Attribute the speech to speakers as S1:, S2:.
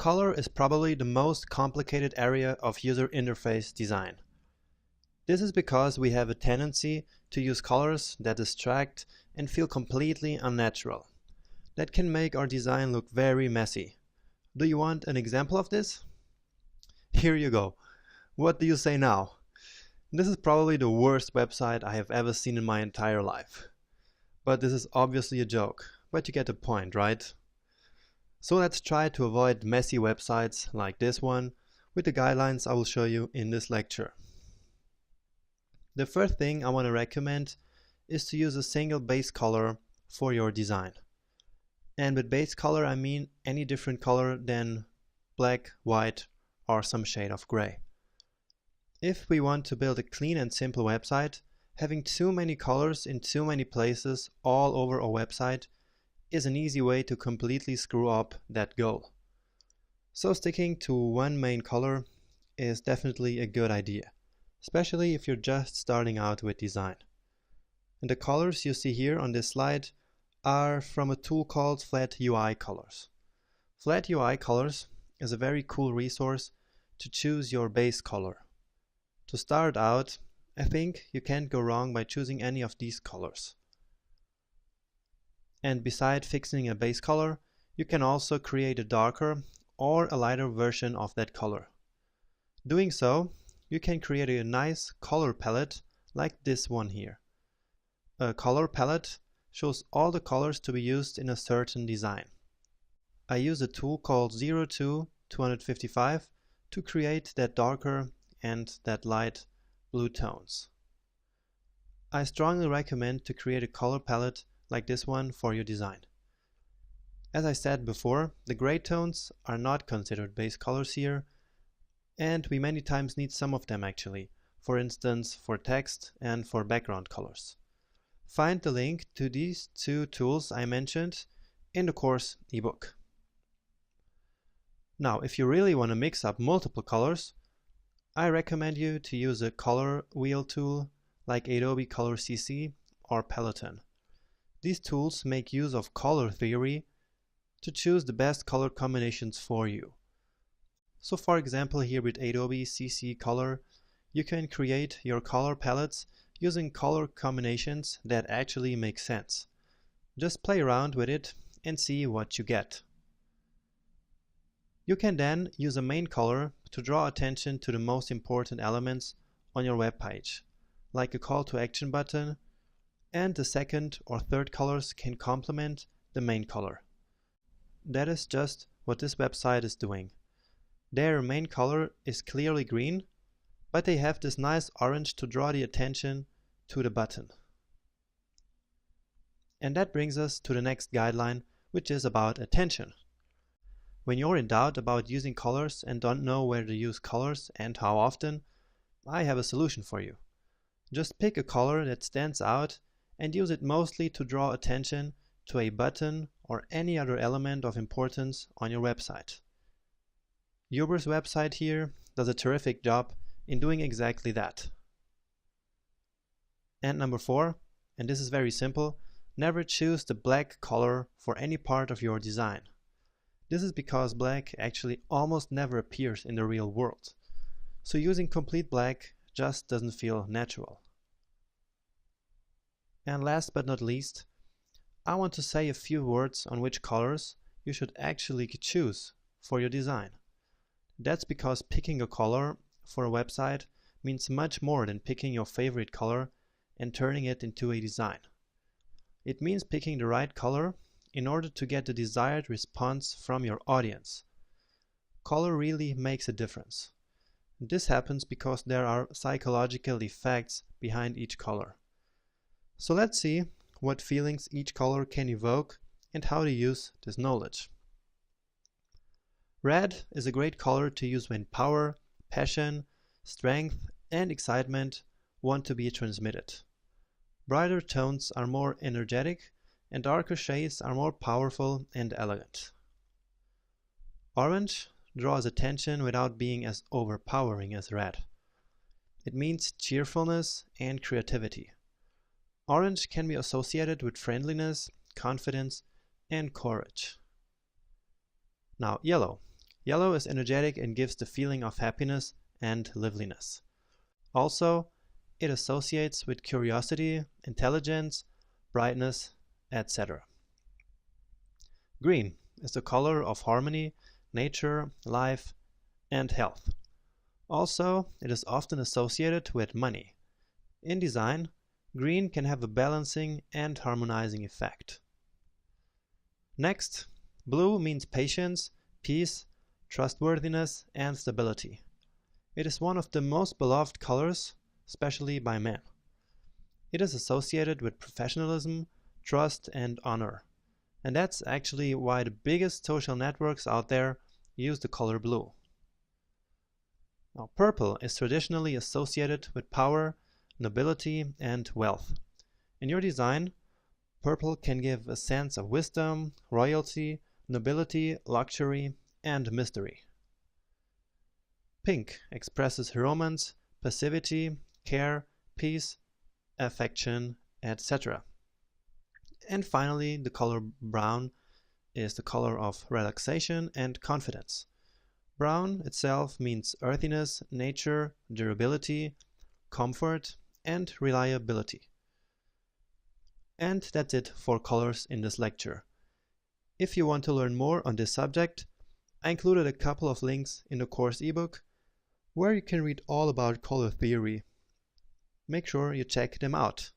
S1: Color is probably the most complicated area of user interface design. This is because we have a tendency to use colors that distract and feel completely unnatural. That can make our design look very messy. Do you want an example of this? Here you go. What do you say now? This is probably the worst website I have ever seen in my entire life. But this is obviously a joke, but you get the point, right? So let's try to avoid messy websites like this one with the guidelines I will show you in this lecture. The first thing I want to recommend is to use a single base color for your design. And with base color I mean any different color than black, white, or some shade of gray. If we want to build a clean and simple website, having too many colors in too many places all over a website is an easy way to completely screw up that goal. So sticking to one main color is definitely a good idea, especially if you're just starting out with design. And the colors you see here on this slide are from a tool called Flat UI Colors. Flat UI Colors is a very cool resource to choose your base color. To start out, I think you can't go wrong by choosing any of these colors. And beside fixing a base color, you can also create a darker or a lighter version of that color. Doing so, you can create a nice color palette like this one here. A color palette shows all the colors to be used in a certain design. I use a tool called 02-255 to create that darker and that light blue tones. I strongly recommend to create a color palette like this one for your design. As I said before, the gray tones are not considered base colors here, and we many times need some of them actually, for instance for text and for background colors. Find the link to these two tools I mentioned in the course ebook. Now, if you really want to mix up multiple colors, I recommend you to use a color wheel tool like Adobe Color CC or Peloton. These tools make use of color theory to choose the best color combinations for you. So for example, here with Adobe CC Color, you can create your color palettes using color combinations that actually make sense. Just play around with it and see what you get. You can then use a main color to draw attention to the most important elements on your web page, like a call to action button, and the second or third colors can complement the main color. That is just what this website is doing. Their main color is clearly green, but they have this nice orange to draw the attention to the button. And that brings us to the next guideline, which is about attention. When you're in doubt about using colors and don't know where to use colors and how often, I have a solution for you. Just pick a color that stands out and use it mostly to draw attention to a button or any other element of importance on your website. Uber's website here does a terrific job in doing exactly that. And number 4, and this is very simple, never choose the black color for any part of your design. This is because black actually almost never appears in the real world. So using complete black just doesn't feel natural. And last but not least, I want to say a few words on which colors you should actually choose for your design. That's because picking a color for a website means much more than picking your favorite color and turning it into a design. It means picking the right color in order to get the desired response from your audience. Color really makes a difference. This happens because there are psychological effects behind each color. So let's see what feelings each color can evoke and how to use this knowledge. Red is a great color to use when power, passion, strength, and excitement want to be transmitted. Brighter tones are more energetic, and darker shades are more powerful and elegant. Orange draws attention without being as overpowering as red. It means cheerfulness and creativity. Orange can be associated with friendliness, confidence, and courage. Now, yellow. Yellow is energetic and gives the feeling of happiness and liveliness. Also, it associates with curiosity, intelligence, brightness, etc. Green is the color of harmony, nature, life, and health. Also, it is often associated with money. In design, green can have a balancing and harmonizing effect. Next, blue means patience, peace, trustworthiness, and stability. It is one of the most beloved colors, especially by men. It is associated with professionalism, trust, and honor. And that's actually why the biggest social networks out there use the color blue. Now, purple is traditionally associated with power, nobility, and wealth. In your design, purple can give a sense of wisdom, royalty, nobility, luxury, and mystery. Pink expresses romance, passivity, care, peace, affection, etc. And finally, the color brown is the color of relaxation and confidence. Brown itself means earthiness, nature, durability, comfort, and reliability. And that's it for colors in this lecture. If you want to learn more on this subject, I included a couple of links in the course ebook where you can read all about color theory. Make sure you check them out.